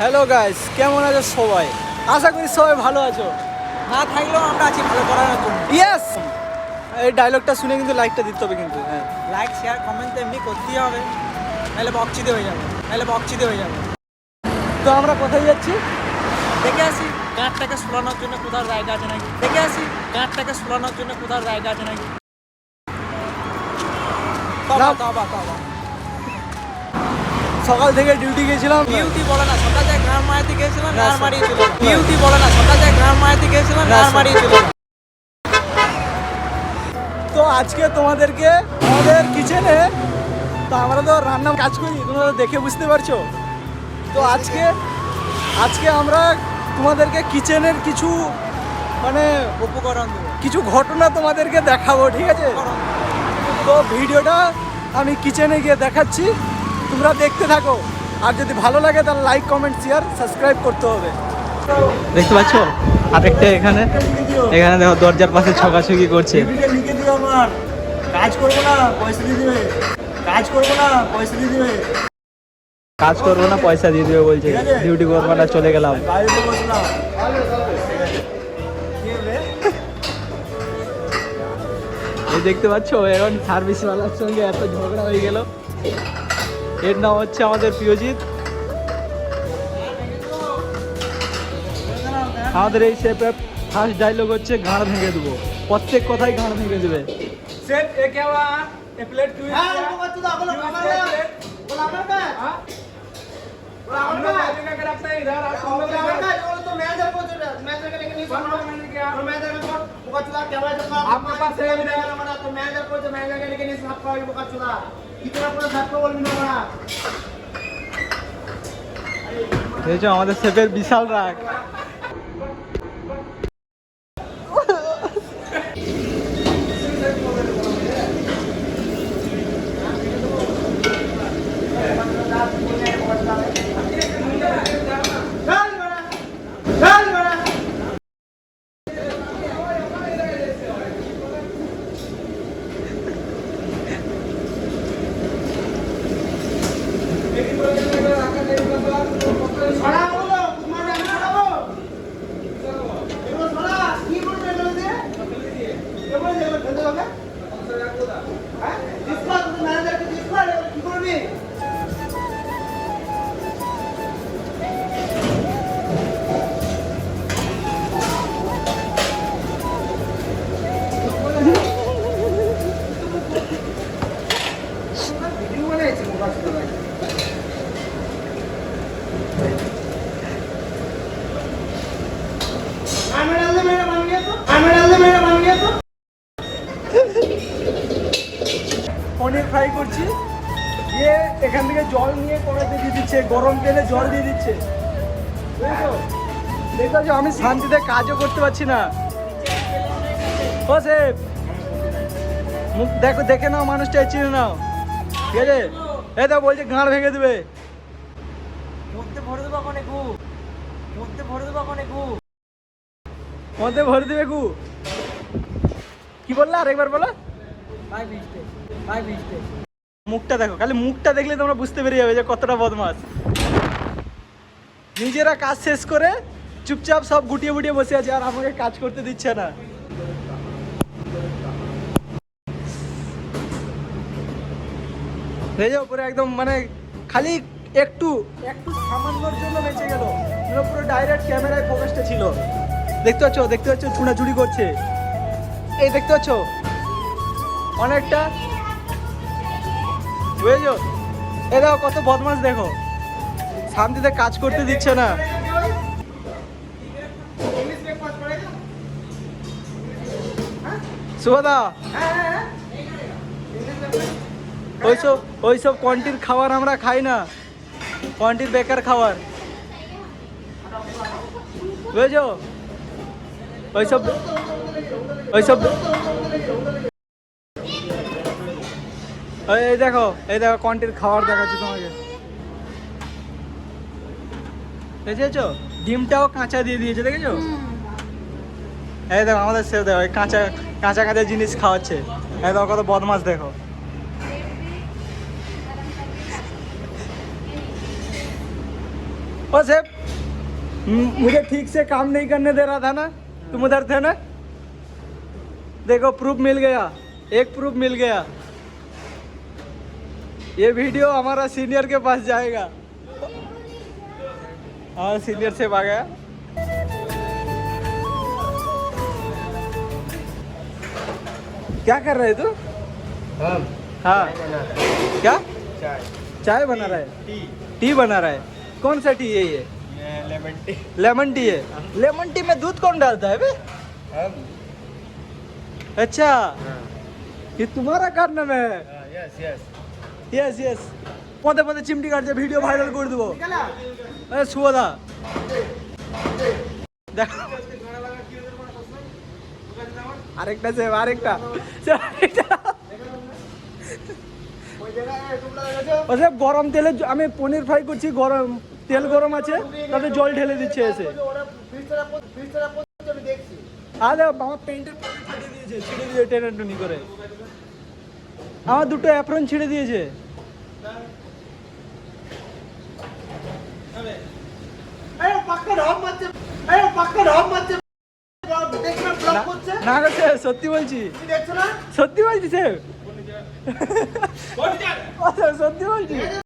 Hello guys, কেমন আছো সবাই? আশা করি সবাই ভালো আছো। না থাকলেও আমরা আছি ভালো করার জন্য। ইয়েস, এই ডায়লগটা শুনে কিন্তু লাইকটা দিতে হবে কিন্তু। হ্যাঁ, লাইক শেয়ার কমেন্ট তো এমনি করতেই হবে, নাহলে বকচিতে হয়ে যাবে। তো আমরা কোথায় যাচ্ছি? দেখে আসি গাঁটটাকে শোলানোর জন্য কোথাও জায়গা আছে নাকি। তবা সকাল থেকে ডিউটি গেছিলাম। ডিউটি বলে না, সকাল থেকে গ্রাম মারাতে গেছিলাম, না, গান মারিয়ে চলে এলাম। ডিউটি বলে না, সকাল থেকে গ্রাম মারাতে গেছিলাম, না, গান মারিয়ে চলে এলাম। তো আজকে তোমাদেরকে আমাদের কিচেনে, তো আমরা তো রান্নার কাজ করি, তোমরা তো দেখে বুঝতে পারছো। তো আজকে আমরা তোমাদেরকে কিচেনের কিছু মানে উপকরণ দেবো। কিছু ঘটনা তোমাদেরকে দেখাবো, ঠিক আছে? তো ভিডিওটা আমি কিচেনে গিয়ে দেখাচ্ছি, তোমরা দেখতে থাকো। আর যদি ভালো লাগে তাহলে লাইক কমেন্ট শেয়ার সাবস্ক্রাইব করতে হবে। দেখতে পাচ্ছ আরেকটা এখানে দেখো দরজার পাশে ছকাছকি করছে। লিখে দিও আমার, কাজ করবো না পয়সা দিয়ে দিবে, কাজ করবো না পয়সা দিয়ে দিবে বলছে। ডিউটি করবো না, চলে গেলাম। এই দেখতে পাচ্ছ এখন সার্ভিসওয়ালার সঙ্গে এত ঝগড়া হয়ে গেল। এর নাম হচ্ছে আমাদের প্রিয়জিৎ। আমাদের এই শেফের ফার্স্ট ডায়লগ হচ্ছে ঘাড় ভেঙে দেবো, প্রত্যেক কথাই ঘাড় ভেঙে দেবে। सेट ये क्या हुआ? ये प्लेट क्यों? হ্যাঁ বাবা তুই তো বলো আমার বল আমার কাজ हाँ? আমার हम लोग बैठने का रखता है इधर, आप हम लोग আমার কাজ বলো তো ম্যানেজার को ম্যানেজার के नहीं सुनो मैंने क्या? और ম্যানেজার को बुका चुला क्या हुआ जब आपके पास है इधर? हमारा तो ম্যানেজার को जो ম্যানেজার के नहीं साफ का बुका चुला कितना पूरा साफ को बोल ना बड़ा দেখছো আমাদের শেফের বিশাল রাগ। चल बड़ा ছড়া বলো তোমার আমি ছড়াবো এগুলো ছড়া কি বলবে এগুলো দিয়ে এগুলো দিয়ে ফেলতে হবে হ্যাঁ ডিসপ্লে তো ম্যানেজারকে ডিসপ্লে কি করবি ভিডিও বানাইছি মোবাইল থেকে পনির ফ্রাই করছি, দিয়ে এখান থেকে জল নিয়ে কড়াইতে দিয়ে দিচ্ছে, গরম তেলে জল দিয়ে দিচ্ছে। বুঝেছো? দেখতে পাচ্ছ আমি শান্তিতে কাজও করতে পারছি না। ও শেফ, মুখ দেখো, দেখে নাও, মানুষটা চিনে নাও, ঠিক আছে? এই তো বলছে গাঁড় ভেঙে দেবে। মধ্যে ভরে দেবো কোনে গু মধ্যে ভরে দেবে গু। কি বললা আরেকবার বলো? ভাই বিস্টে মুখটা দেখো, খালি মুখটা দেখলে তোমরা বুঝতে পেরে যাবে যে কতটা বদমাস। নিজেরা কাজ শেষ করে চুপচাপ সব গুটিয়ে গুটিয়ে বসে আছে, আর আমাকে কাজ করতে দিচ্ছে না। এই যে উপরে একদম মানে খালি একটু সামান্যর জন্য বেঁচে গেল, পুরো ডাইরেক্ট ক্যামেরায় ফোকাসটা ছিল। দেখতে পাচ্ছ ছুঁড়াছুড়ি করছে। এই দেখতে পাচ্ছ অনেকটা, বুঝেছো? এ দেখো কত বদমাস, দেখো শান্তিতে কাজ করতে দিচ্ছে না। সুভদা, ওইসব কোয়ান্টির খাবার আমরা খাই না, কোয়ান্টির বেকার খাবার, বুঝেছো? ওইসব এই দেখো কোয়ান্টির খাবার দেখাচ্ছি তোমাকে, দেখেছো? ডিমটাও কাঁচা দিয়ে দিয়েছে, দেখেছো? এই দেখো আমাদের সেও দেখো কাঁচা কাঁচা জিনিস খাওয়াচ্ছে। এই দেখো কত বদমাস, দেখো। ओ सेफ मुझे ठीक से काम नहीं करने दे रहा था ना, तुम उधर थे ना। देखो प्रूफ मिल गया, एक प्रूफ मिल गया। ये वीडियो हमारा सीनियर के पास जाएगा। हाँ सीनियर से आ गया। क्या कर रहे तू? हाँ क्या चाय बना रहा है? टी बना रहा है। कौन सा टी है ये? Lemon tea. लेमन टी है। लेमन टी में दूध कौन डालता है बे? अच्छा ये तुम्हारा कारनाम है। Yes yes. यस यस পদে পদে চিমটি কাটছে, ভিডিও ভাইরাল করে দেবো। এ শুয়োদা দেখো আরেকটা সেভ, আরেকটা ওসে গরম তেলে আমি পনির ফ্রাই করছি, গরম তেল গরম আছে, তাতে জল ঢেলে দিচ্ছে এসে। আরে আমার পেন্টের পকেট ছিঁড়ে দিয়েছে, ছিঁড়ে দিয়ে টেনে করে আমার দুটো অ্যাপ্রন ছিঁড়ে দিয়েছে। না গেছে, সত্যি বলছি, সত্যি বলছি স্যার, সত্যি বলছি।